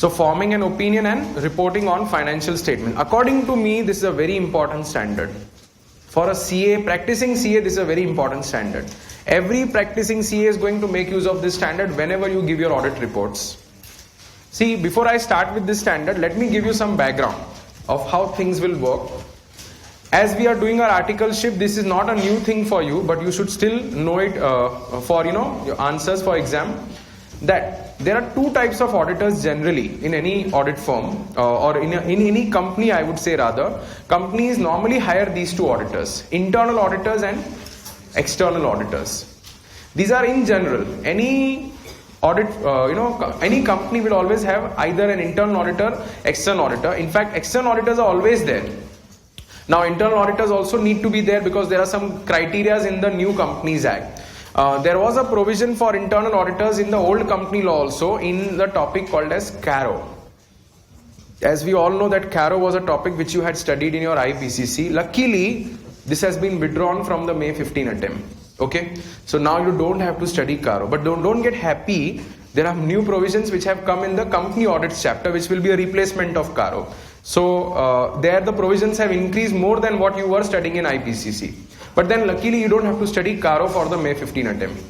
So forming an opinion and reporting on financial statement. According to me, this is a very important standard. For a CA, practicing CA, this is a very important standard. Every practicing CA is going to make use of this standard whenever you give your audit reports. See, before I start with this standard, let me give you some background of how things will work. As we are doing our articleship, this is not a new thing for you, but you should still know it for your answers for exam. That there are two types of auditors generally in any audit firm or in any company, I would say rather. Companies normally hire these two auditors, internal auditors and external auditors. These are in general. Any audit, any company will always have either an internal auditor, external auditor. In fact, external auditors are always there. Now, internal auditors also need to be there because there are some criteria in the new Companies Act. There was a provision for internal auditors in the old company law also in the topic called as CARO. As we all know that CARO was a topic which you had studied in your IPCC. Luckily, this has been withdrawn from the May 15 attempt. Okay, so now you don't have to study CARO. But don't get happy. There are new provisions which have come in the company audits chapter, which will be a replacement of CARO. So there the provisions have increased more than what you were studying in IPCC. But then luckily you don't have to study CARO for the May 15 attempt.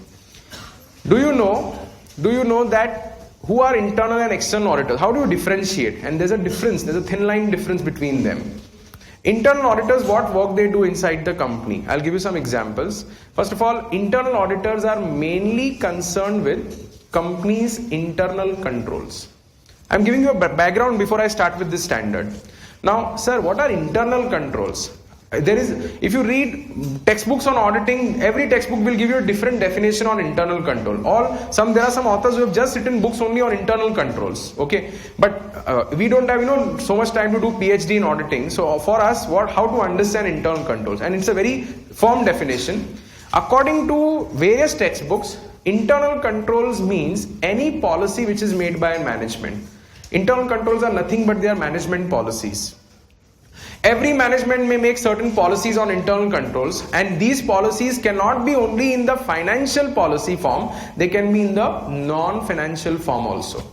Do you know that who are internal and external auditors? How do you differentiate? And there's a difference, there's a thin line difference between them. Internal auditors, what work they do inside the company? I'll give you some examples. First of all, internal auditors are mainly concerned with company's internal controls. I'm giving you a background before I start with this standard. Now, sir, what are internal controls? If you read textbooks on auditing, every textbook will give you a different definition on internal control. There are some authors who have just written books only on internal controls. Okay, but we don't have so much time to do PhD in auditing. So for us, how to understand internal controls, and it's a very firm definition. According to various textbooks, internal controls means any policy which is made by management. Internal controls are nothing but they are management policies. Every management may make certain policies on internal controls, and these policies cannot be only in the financial policy form, they can be in the non-financial form also.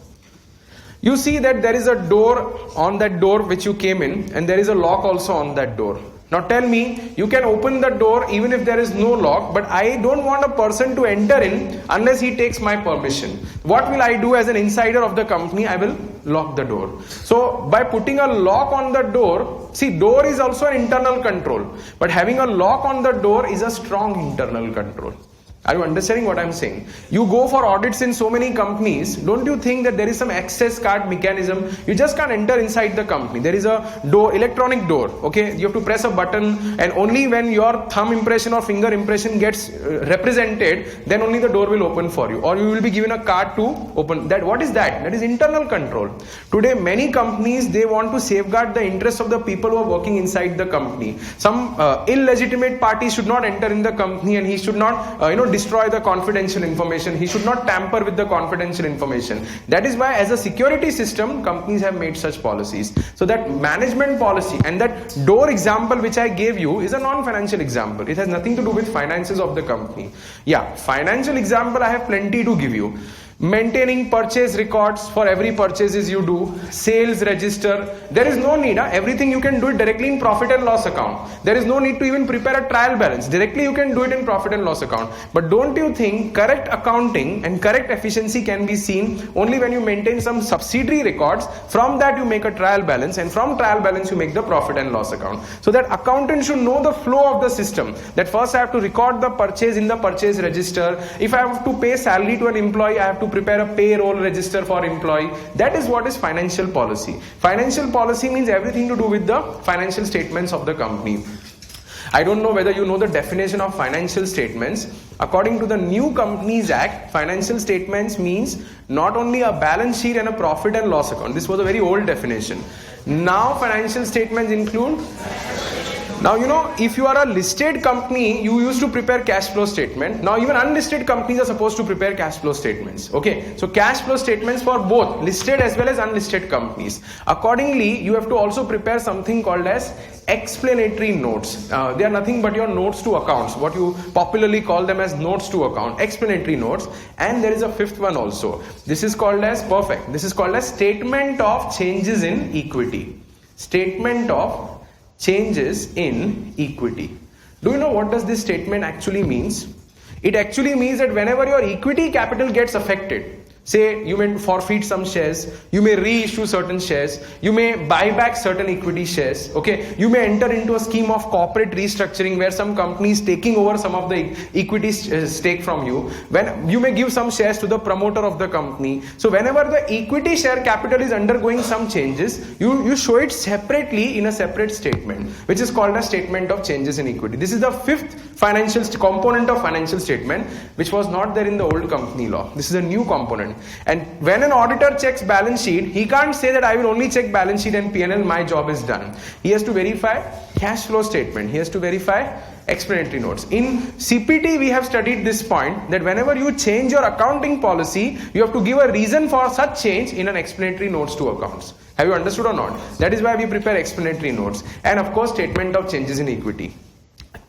You see that there is a door on that door which you came in, and there is a lock also on that door. Now tell me, you can open the door even if there is no lock, but I don't want a person to enter in unless he takes my permission. What will I do as an insider of the company? I will lock the door. So by putting a lock on the door, see, door is also an internal control, but having a lock on the door is a strong internal control. Are you understanding what I'm saying? You go for audits in so many companies. Don't you think that there is some access card mechanism? You just can't enter inside the company. There is a door, electronic door. Okay, you have to press a button, and only when your thumb impression or finger impression gets represented, then only the door will open for you, or you will be given a card to open. That what is that? That is internal control. Today, many companies, they want to safeguard the interests of the people who are working inside the company. Some illegitimate party should not enter in the company, and he should not, destroy the confidential information. He should not tamper with the confidential information. That is why, as a security system, companies have made such policies. So that management policy and that door example which I gave you is a non-financial example. It has nothing to do with finances of the company. Yeah, financial example I have plenty to give you. Maintaining purchase records for every purchases you do, sales register. There is no need. Everything you can do it directly in profit and loss account. There is no need to even prepare a trial balance. Directly you can do it in profit and loss account. But don't you think correct accounting and correct efficiency can be seen only when you maintain some subsidiary records? From that you make a trial balance, and from trial balance you make the profit and loss account. So that accountant should know the flow of the system. That first I have to record the purchase in the purchase register. If I have to pay salary to an employee, I have to prepare a payroll register for employee. That is what is financial policy. Financial policy means everything to do with the financial statements of the company. I don't know whether you know the definition of financial statements. According to the new Companies Act, financial statements means not only a balance sheet and a profit and loss account. This was a very old definition. Now financial statements include Now, if you are a listed company, you used to prepare cash flow statement. Now, even unlisted companies are supposed to prepare cash flow statements. Okay, so cash flow statements for both listed as well as unlisted companies. Accordingly, you have to also prepare something called as explanatory notes. They are nothing but your notes to accounts, what you popularly call them as notes to account, explanatory notes. And there is a fifth one also. This is called as perfect. This is called as statement of changes in equity. Statement of changes in equity. Do you know what does this statement actually means? It actually means that whenever your equity capital gets affected, say you may forfeit some shares, you may reissue certain shares, you may buy back certain equity shares, okay, you may enter into a scheme of corporate restructuring where some company is taking over some of the equity stake from you, when you may give some shares to the promoter of the company. So whenever the equity share capital is undergoing some changes, you show it separately in a separate statement, which is called a statement of changes in equity. This is the fifth financial component of financial statement, which was not there in the old company law. This is a new component. And when an auditor checks balance sheet, he can't say that I will only check balance sheet and P&L, my job is done. He has to verify cash flow statement. He has to verify explanatory notes. In CPT, we have studied this point that whenever you change your accounting policy, you have to give a reason for such change in an explanatory notes to accounts. Have you understood or not? That is why we prepare explanatory notes. And of course, statement of changes in equity.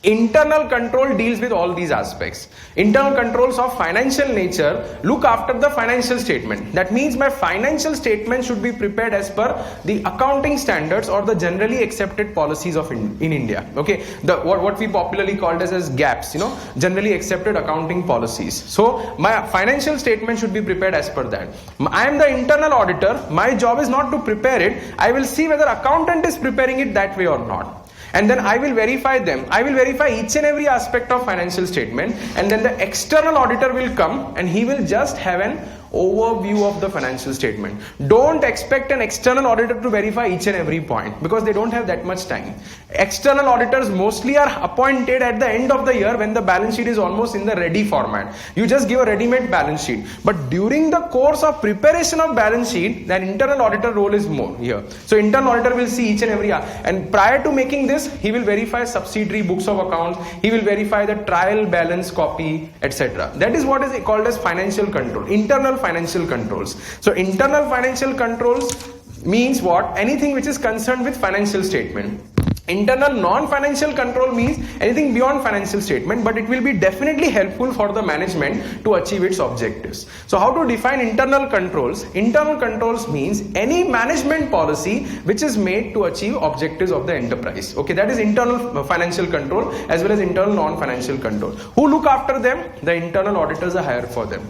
Internal control deals with all these aspects. Internal controls of financial nature look after the financial statement. That means my financial statement should be prepared as per the accounting standards or the generally accepted policies of in India. Okay, what we popularly called as GAAPs, generally accepted accounting policies. So my financial statement should be prepared as per that. I am the internal auditor. My job is not to prepare it. I will see whether accountant is preparing it that way or not. And then I will verify them. I will verify each and every aspect of financial statement, and then the external auditor will come and he will just have an overview of the financial statement. Don't expect an external auditor to verify each and every point because they don't have that much time. External auditors mostly are appointed at the end of the year when the balance sheet is almost in the ready format. You just give a ready-made balance sheet. But during the course of preparation of balance sheet, the internal auditor role is more here. So internal auditor will see each and every, and prior to making this, he will verify subsidiary books of accounts, he will verify the trial balance copy, etc. That is what is called as financial control, internal financial controls. So internal financial controls means what? Anything which is concerned with financial statement. Internal non-financial control means anything beyond financial statement, but it will be definitely helpful for the management to achieve its objectives. So how to define internal controls? Internal controls means any management policy which is made to achieve objectives of the enterprise. Okay, that is internal financial control as well as internal non-financial control. Who look after them? The internal auditors are hired for them.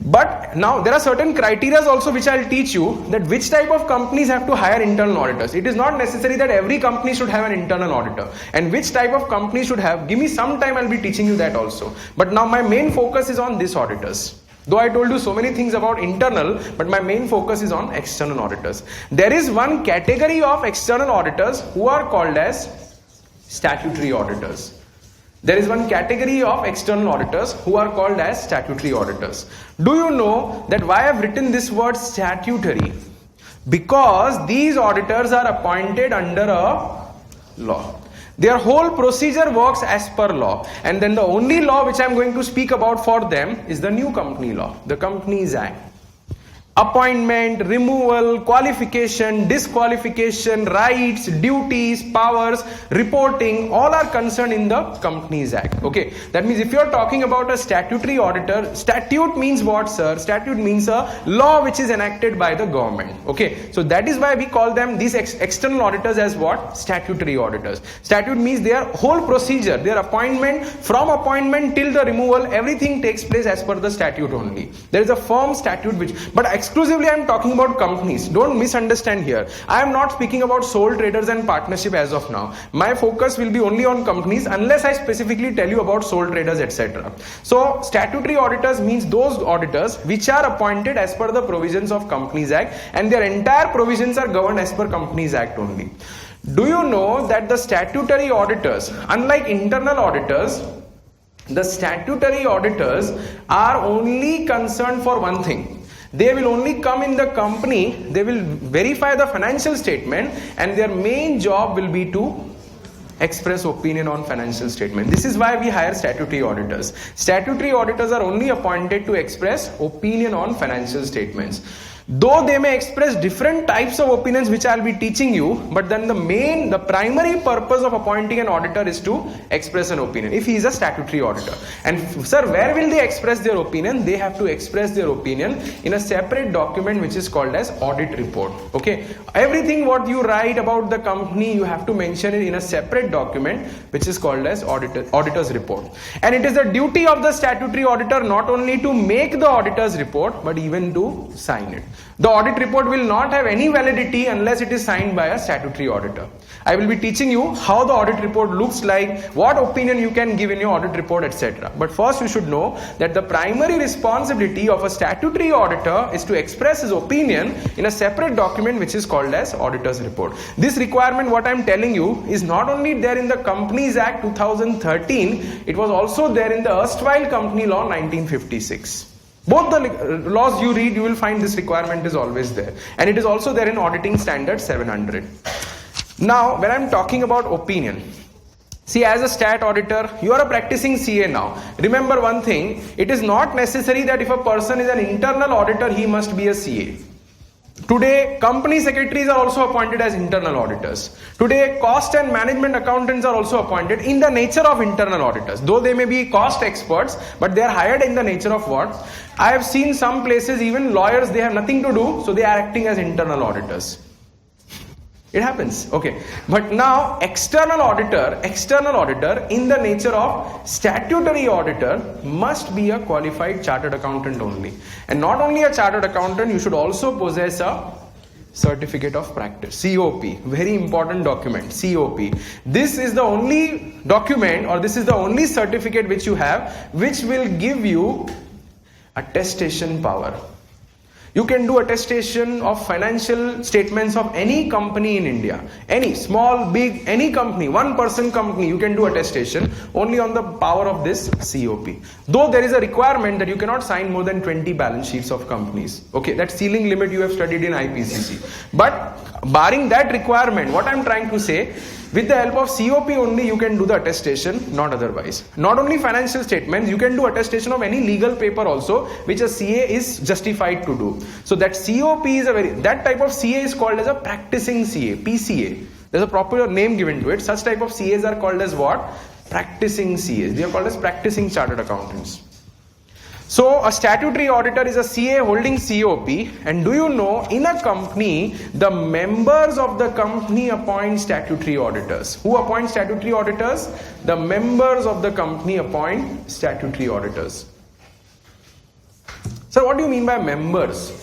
But now there are certain criteria also which I'll teach you, that which type of companies have to hire internal auditors. It is not necessary that every company should have an internal auditor, and which type of company should have. Give me some time, I'll be teaching you that also. But now my main focus is on these auditors. Though I told you so many things about internal, but my main focus is on external auditors. There is one category of external auditors who are called as statutory auditors. There is one category of external auditors who are called as statutory auditors. Do you know that why I have written this word statutory? Because these auditors are appointed under a law. Their whole procedure works as per law. And then the only law which I am going to speak about for them is the new company law, the Companies Act. Appointment, removal, qualification, disqualification, rights, duties, powers, reporting, all are concerned in the Companies Act. Okay, that means if you are talking about a statutory auditor, statute means what, sir? Statute means a law which is enacted by the government. Okay, so that is why we call them, these external auditors, as what? Statutory auditors. Statute means their whole procedure, their appointment, from appointment till the removal, everything takes place as per the statute only. There is a firm statute which, but exclusively I am talking about companies. Don't misunderstand here. I am not speaking about sole traders and partnership as of now. My focus will be only on companies unless I specifically tell you about sole traders, etc. So statutory auditors means those auditors which are appointed as per the provisions of Companies Act, and their entire provisions are governed as per Companies Act only. Do you know that the statutory auditors, unlike internal auditors, the statutory auditors are only concerned for one thing. They will only come in the company, they will verify the financial statement, and their main job will be to express opinion on financial statement. This is why we hire statutory auditors. Statutory auditors are only appointed to express opinion on financial statements. Though they may express different types of opinions which I'll be teaching you, but then the primary purpose of appointing an auditor is to express an opinion if he is a statutory auditor. And sir, where will they express their opinion? They have to express their opinion in a separate document which is called as audit report. Okay, everything what you write about the company, you have to mention it in a separate document which is called as auditor's report. And it is the duty of the statutory auditor not only to make the auditor's report but even to sign it. The audit report will not have any validity unless it is signed by a statutory auditor. I will be teaching you how the audit report looks like, what opinion you can give in your audit report, etc. But first you should know that the primary responsibility of a statutory auditor is to express his opinion in a separate document which is called as auditor's report. This requirement, what I am telling you, is not only there in the Companies Act 2013, it was also there in the erstwhile Company Law 1956. Both the laws you read, you will find this requirement is always there. And it is also there in Auditing Standard 700. Now, when I am talking about opinion, see, as a stat auditor, you are a practicing CA now. Remember one thing, it is not necessary that if a person is an internal auditor, he must be a CA. Today, company secretaries are also appointed as internal auditors. Today, cost and management accountants are also appointed in the nature of internal auditors. Though they may be cost experts, but they are hired in the nature of what? I have seen some places, even lawyers, they have nothing to do, so they are acting as internal auditors. It happens, okay. But now, external auditor in the nature of statutory auditor must be a qualified chartered accountant only. And not only a chartered accountant, you should also possess a certificate of practice, COP, very important document, COP. This is the only document, or this is the only certificate which you have, which will give you attestation power. You can do attestation of financial statements of any company in India. Any, small, big, any company, one person company, you can do attestation only on the power of this COP. Though there is a requirement that you cannot sign more than 20 balance sheets of companies. Okay, that ceiling limit you have studied in IPCC. But barring that requirement, what I am trying to say, with the help of COP only you can do the attestation, not otherwise. Not only financial statements, you can do attestation of any legal paper also, which a CA is justified to do. So that COP is that type of CA is called as a practicing CA, PCA. There's a proper name given to it. Such type of CAs are called as what? Practicing CAs. They are called as practicing chartered accountants. So a statutory auditor is a CA holding COP, and do you know, in a company, the members of the company appoint statutory auditors. Who appoint statutory auditors? The members of the company appoint statutory auditors. So what do you mean by members?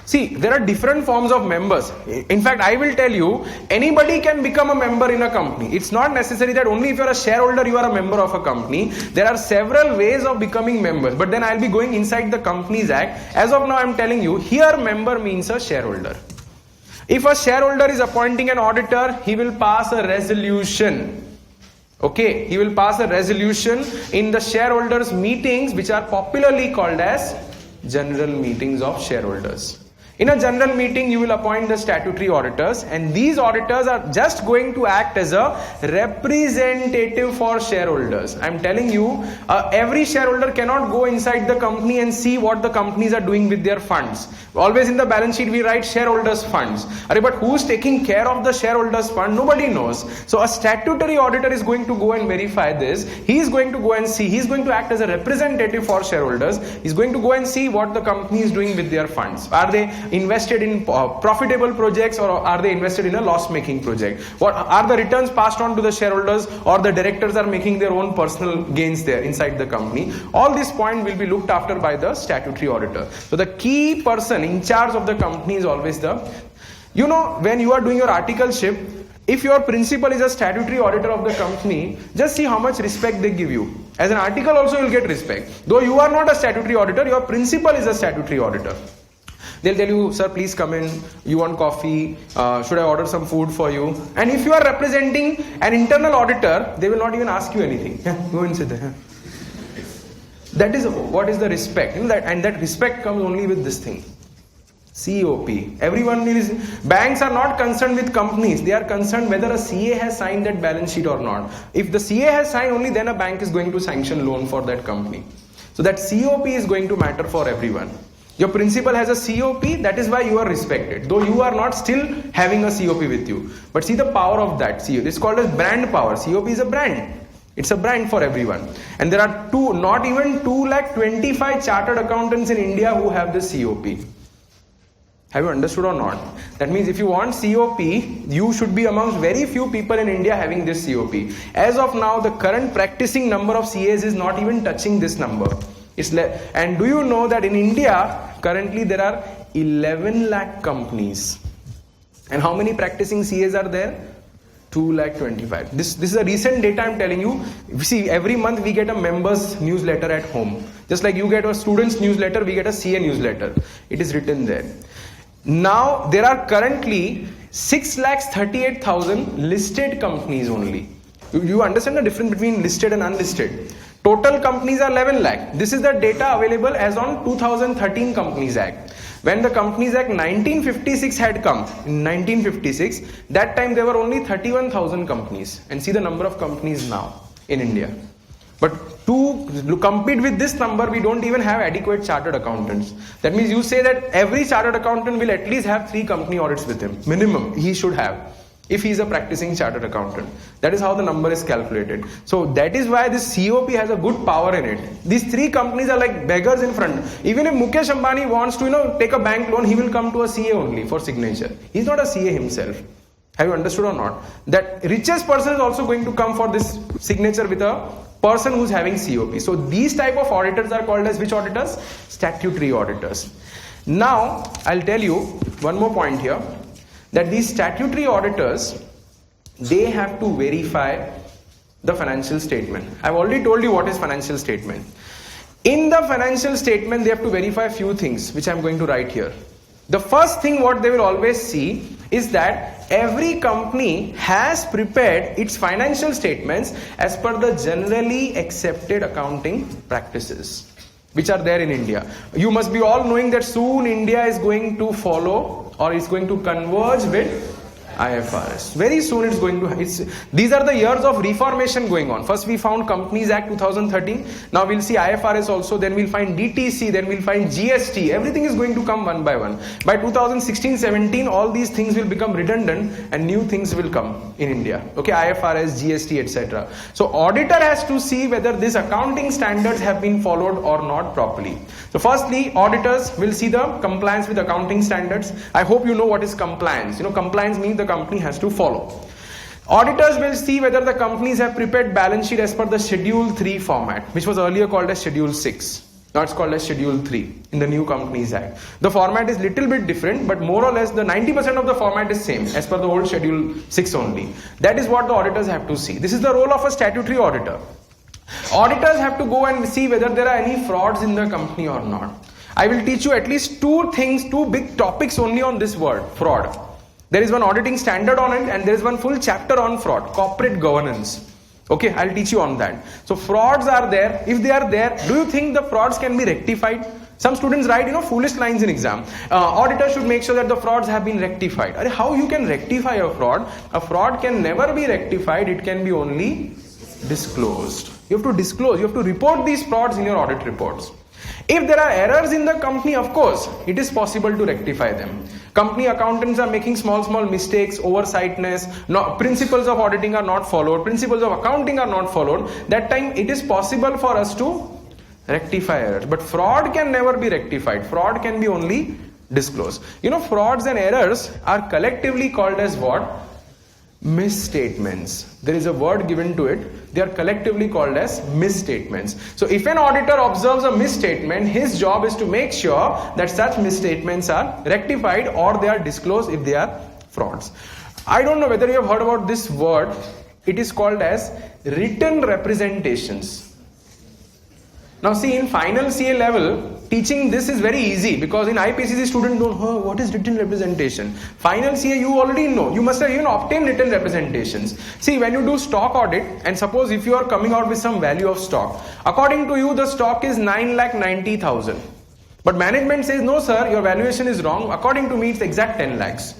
See, there are different forms of members. In fact, I will tell you, anybody can become a member in a company. It's not necessary that only if you are a shareholder, you are a member of a company. There are several ways of becoming members. But then I'll be going inside the Companies Act. As of now, I'm telling you, here member means a shareholder. If a shareholder is appointing an auditor, he will pass a resolution. Okay, he will pass a resolution in the shareholders' meetings, which are popularly called as general meetings of shareholders. In a general meeting, you will appoint the statutory auditors, and these auditors are just going to act as a representative for shareholders. I'm telling you, every shareholder cannot go inside the company and see what the companies are doing with their funds. Always in the balance sheet, we write shareholders' funds. But who's taking care of the shareholders' fund? Nobody knows. So a statutory auditor is going to go and verify this. He is going to go and see. He's going to act as a representative for shareholders. He's going to go and see what the company is doing with their funds. Are they invested in profitable projects, or are they invested in a loss-making project? What are the returns passed on to the shareholders, or the directors are making their own personal gains there inside the company? All this point will be looked after by the statutory auditor. So the key person in charge of the company is always when you are doing your articleship, if your principal is a statutory auditor of the company, just see how much respect they give you. As an article also you will get respect. Though you are not a statutory auditor, your principal is a statutory auditor. They'll tell you, sir, please come in, you want coffee, should I order some food for you? And if you are representing an internal auditor, they will not even ask you anything. Go and sit there. That is what is the respect. And that respect comes only with this thing. COP. Everyone is, banks are not concerned with companies. They are concerned whether a CA has signed that balance sheet or not. If the CA has signed, only then a bank is going to sanction loan for that company. So that COP is going to matter for everyone. Your principal has a COP, that is why you are respected. Though you are not still having a COP with you. But see the power of that COP. It's called as brand power. COP is a brand. It's a brand for everyone. And there are not even 225,000 chartered accountants in India who have this COP. Have you understood or not? That means if you want COP, you should be amongst very few people in India having this COP. As of now, the current practicing number of CAs is not even touching this number. And do you know that in India, currently there are 11 lakh companies. And how many practicing CAs are there? 225,000. This is a recent data I'm telling you. See, every month we get a members newsletter at home. Just like you get a student's newsletter, we get a CA newsletter. It is written there. Now, there are currently 6,38,000 listed companies only. You understand the difference between listed and unlisted? Total companies are 11 lakh. This is the data available as on 2013 Companies Act. When the Companies Act 1956 had come, in 1956, that time there were only 31,000 companies. And see the number of companies now in India. But to compete with this number, we don't even have adequate chartered accountants. That means you say that every chartered accountant will at least have 3 company audits with him. Minimum, he should have. If he is a practicing chartered accountant. That is how the number is calculated. So that is why this COP has a good power in it. These 3 companies are like beggars in front. Even if Mukesh Ambani wants to, take a bank loan, he will come to a CA only for signature. He is not a CA himself. Have you understood or not? That richest person is also going to come for this signature with a person who is having COP. So these type of auditors are called as which auditors? Statutory auditors. Now, I'll tell you one more point here. That these statutory auditors, they have to verify the financial statement. I've already told you what is financial statement. In the financial statement, they have to verify a few things, which I'm going to write here. The first thing what they will always see is that every company has prepared its financial statements as per the generally accepted accounting practices, which are there in India. You must be all knowing that soon India is going to follow or is going to converge with IFRS. Very soon it's going to, these are the years of reformation going on. First we found Companies Act 2013. Now we'll see IFRS also. Then we'll find DTC. Then we'll find GST. Everything is going to come one by one. By 2016-17, all these things will become redundant and new things will come in India. Okay, IFRS, GST, etc. So auditor has to see whether these accounting standards have been followed or not properly. So firstly, auditors will see the compliance with accounting standards. I hope you know what is compliance. Compliance means the company has to follow. Auditors will see whether the companies have prepared balance sheet as per the Schedule 3 format, which was earlier called as Schedule 6. Now it's called as Schedule 3 in the new Companies Act. The format is little bit different, but more or less the 90% of the format is same as per the old Schedule 6 only. That is what the auditors have to see. This is the role of a statutory auditor. Auditors have to go and see whether there are any frauds in the company or not. I will teach you at least 2 big topics only on this word, fraud. There is one auditing standard on it and there is one full chapter on fraud, corporate governance. Okay, I'll teach you on that. So frauds are there. If they are there, do you think the frauds can be rectified? Some students write, foolish lines in exam. Auditor should make sure that the frauds have been rectified. How you can rectify a fraud? A fraud can never be rectified. It can be only disclosed. You have to disclose. You have to report these frauds in your audit reports. If there are errors in the company, of course, it is possible to rectify them. Company accountants are making small mistakes, oversightness, principles of auditing are not followed, principles of accounting are not followed. That time it is possible for us to rectify errors. But fraud can never be rectified. Fraud can be only disclosed. Frauds and errors are collectively called as what? Misstatements. There is a word given to it. They are collectively called as misstatements. So if an auditor observes a misstatement, his job is to make sure that such misstatements are rectified or they are disclosed if they are frauds. I don't know whether you have heard about this word. It is called as written representations. Now see, in final CA level, teaching this is very easy because in IPCC students don't know what is written representation. Final CA you already know. You must have even obtained written representations. See, when you do stock audit and suppose if you are coming out with some value of stock, according to you the stock is 9,90,000. But management says, no sir, your valuation is wrong. According to me, it's exact 10 lakhs.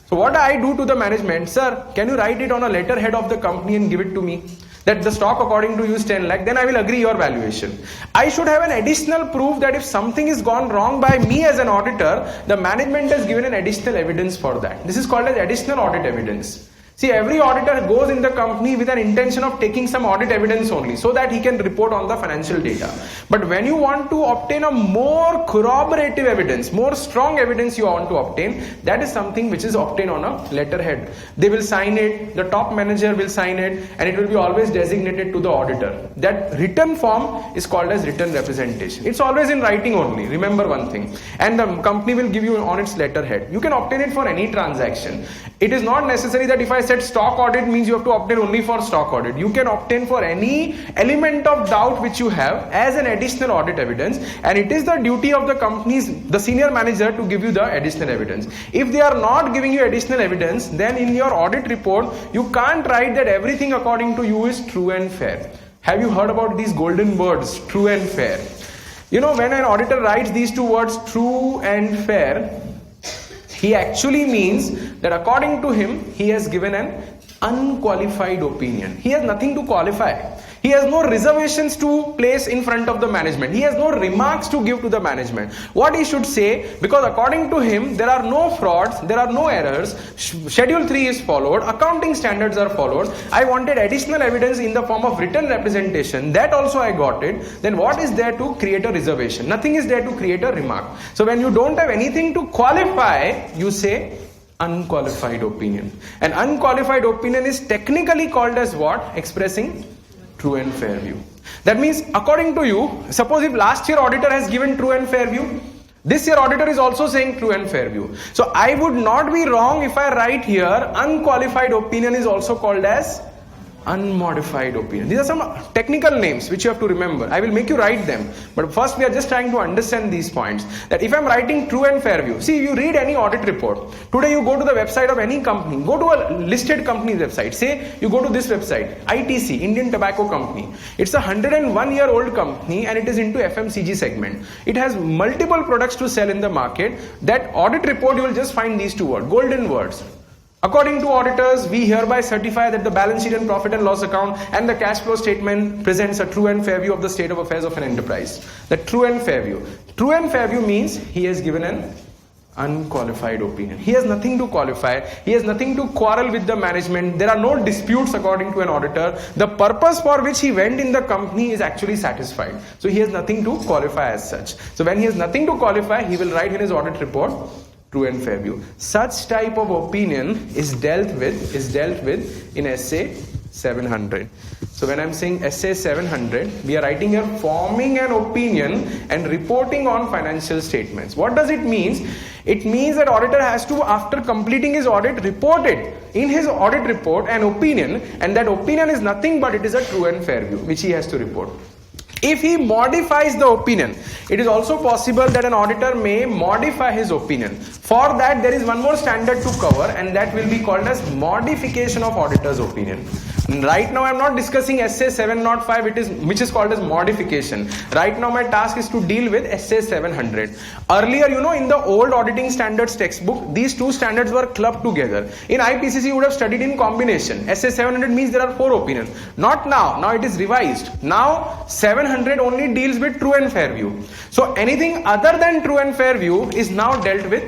So what I do to the management, sir, can you write it on a letterhead of the company and give it to me? That the stock according to you is 10 lakh, then I will agree your valuation. I should have an additional proof that if something is gone wrong by me as an auditor, the management has given an additional evidence for that. This is called as additional audit evidence. See, every auditor goes in the company with an intention of taking some audit evidence only so that he can report on the financial data. But when you want to obtain a more corroborative evidence, more strong evidence you want to obtain, that is something which is obtained on a letterhead. They will sign it, the top manager will sign it, and it will be always designated to the auditor. That written form is called as written representation. It's always in writing only, remember one thing. And the company will give you on its letterhead. You can obtain it for any transaction. It is not necessary that if I said stock audit means you have to obtain only for stock audit. You can obtain for any element of doubt which you have as an additional audit evidence, and it is the duty of the company's, the senior manager, to give you the additional evidence. If they are not giving you additional evidence, then in your audit report you can't write that everything according to you is true and fair. Have you heard about these golden words, true and fair? You know, when an auditor writes these two words, true and fair, he actually means that according to him, he has given an unqualified opinion. He has nothing to qualify. He has no reservations to place in front of the management. He has no remarks to give to the management. What he should say, because according to him, there are no frauds, there are no errors, Schedule 3 is followed, accounting standards are followed. I wanted additional evidence in the form of written representation. That also I got it. Then what is there to create a reservation? Nothing is there to create a remark. So when you don't have anything to qualify, you say unqualified opinion. An unqualified opinion is technically called as what? Expressing true and fair view. That means according to you, suppose if last year auditor has given true and fair view, this year auditor is also saying true and fair view. So I would not be wrong if I write here unqualified opinion is also called as unmodified opinion. These are some technical names which you have to remember. I will make you write them. But first we are just trying to understand these points. That if I am writing true and fair view, see, you read any audit report. Today you go to the website of any company, go to a listed company's website. Say you go to this website, ITC, Indian Tobacco Company. It's a 101-year-old company and it is into FMCG segment. It has multiple products to sell in the market. That audit report you will just find these two words, golden words. According to auditors, we hereby certify that the balance sheet and profit and loss account and the cash flow statement presents a true and fair view of the state of affairs of an enterprise. The true and fair view. True and fair view means he has given an unqualified opinion. He has nothing to qualify. He has nothing to quarrel with the management. There are no disputes according to an auditor. The purpose for which he went in the company is actually satisfied. So he has nothing to qualify as such. So when he has nothing to qualify, he will write in his audit report true and fair view. Such type of opinion is dealt with in SA 700. So when I'm saying SA 700, we are writing here forming an opinion and reporting on financial statements. What does it mean? It means that auditor has to, after completing his audit, report it in his audit report an opinion, and that opinion is nothing but it is a true and fair view which he has to report. If he modifies the opinion, it is also possible that an auditor may modify his opinion. For that, there is one more standard to cover, and that will be called as modification of auditor's opinion. Right now I am not discussing SA 705, which is called as modification. Right now my task is to deal with SA 700. Earlier, in the old auditing standards textbook, these two standards were clubbed together. In IPCC you would have studied in combination. SA 700 means there are 4 opinions. Not now. Now it is revised. Now 700 only deals with true and fair view. So anything other than true and fair view is now dealt with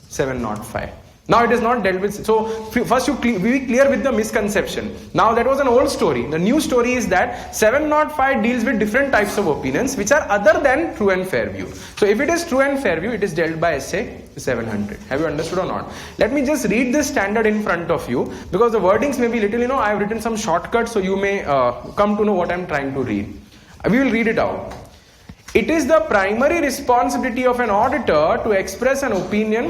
705. Now it is not dealt with. So first we be clear with the misconception. Now that was an old story. The new story is that 705 deals with different types of opinions which are other than true and fair view. So if it is true and fair view, it is dealt by SA 700. Have you understood or not? Let me just read this standard in front of you, because the wordings may be little, I have written some shortcuts, so you may come to know what I am trying to read. We will read it out. It is the primary responsibility of an auditor to express an opinion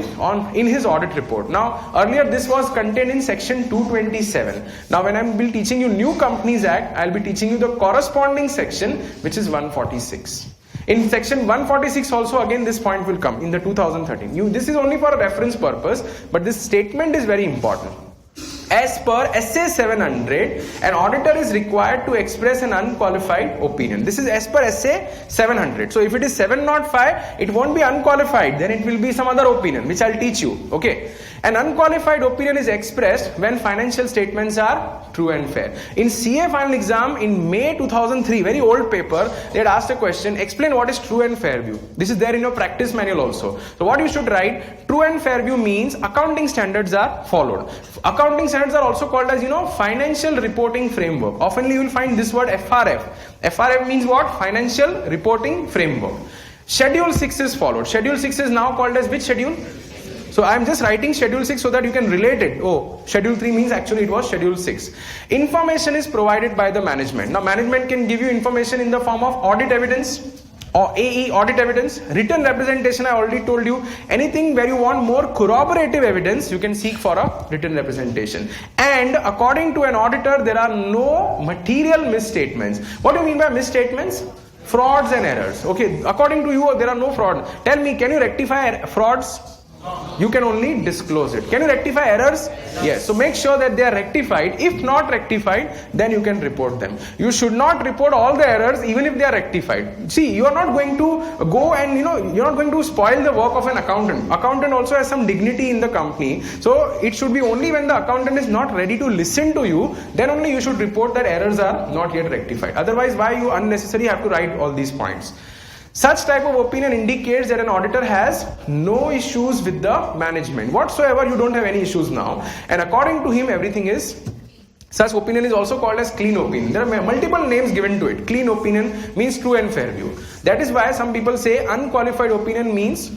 in his audit report. Now, earlier this was contained in section 227. Now, when I will be teaching you New Companies Act, I will be teaching you the corresponding section, which is 146. In section 146 also again this point will come in the 2013. This is only for a reference purpose, but this statement is very important. As per SA 700, an auditor is required to express an unqualified opinion. This is as per SA 700. So if it is 705, it won't be unqualified, then it will be some other opinion, which I'll teach you. Okay. An unqualified opinion is expressed when financial statements are true and fair. In CA final exam in May 2003, very old paper, they had asked a question, explain what is true and fair view. This is there in your practice manual also. So what you should write, true and fair view means accounting standards are followed. Accounting standards are also called as, financial reporting framework. Often you will find this word FRF. FRF means what? Financial reporting framework. Schedule 6 is followed. Schedule 6 is now called as which schedule? So I am just writing Schedule 6 so that you can relate it. Oh, Schedule 3 means actually it was Schedule 6. Information is provided by the management. Now management can give you information in the form of audit evidence or AE audit evidence, written representation. I already told you, anything where you want more corroborative evidence, you can seek for a written representation. And according to an auditor, there are no material misstatements. What do you mean by misstatements? Frauds and errors. Okay, according to you, there are no fraud. Tell me, can you rectify frauds? You can only disclose it. Can you rectify errors? Yes. So make sure that they are rectified. If not rectified, then you can report them. You should not report all the errors even if they are rectified. See, you are not going to go and you're not going to spoil the work of an accountant. Accountant also has some dignity in the company. So it should be only when the accountant is not ready to listen to you, then only you should report that errors are not yet rectified. Otherwise, why you unnecessarily have to write all these points? Such type of opinion indicates that an auditor has no issues with the management. Whatsoever, you don't have any issues now. And according to him, everything is, such opinion is also called as clean opinion. There are multiple names given to it. Clean opinion means true and fair view. That is why some people say unqualified opinion means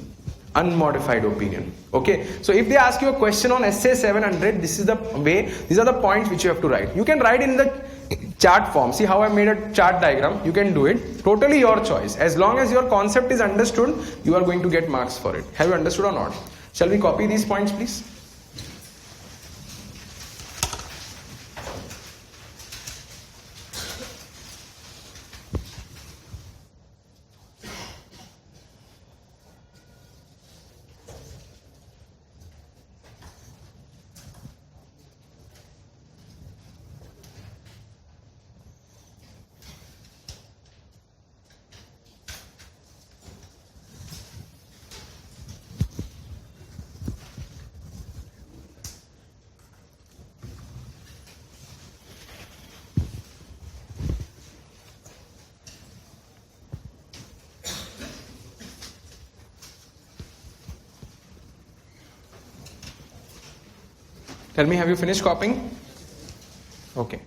unmodified opinion. Okay. So if they ask you a question on SA 700, this is the way, these are the points which you have to write. You can write in the chart form. See how I made a chart diagram. You can do it. Totally your choice. As long as your concept is understood, you are going to get marks for it. Have you understood or not? Shall we copy these points, please? Tell me, have you finished copying? Okay.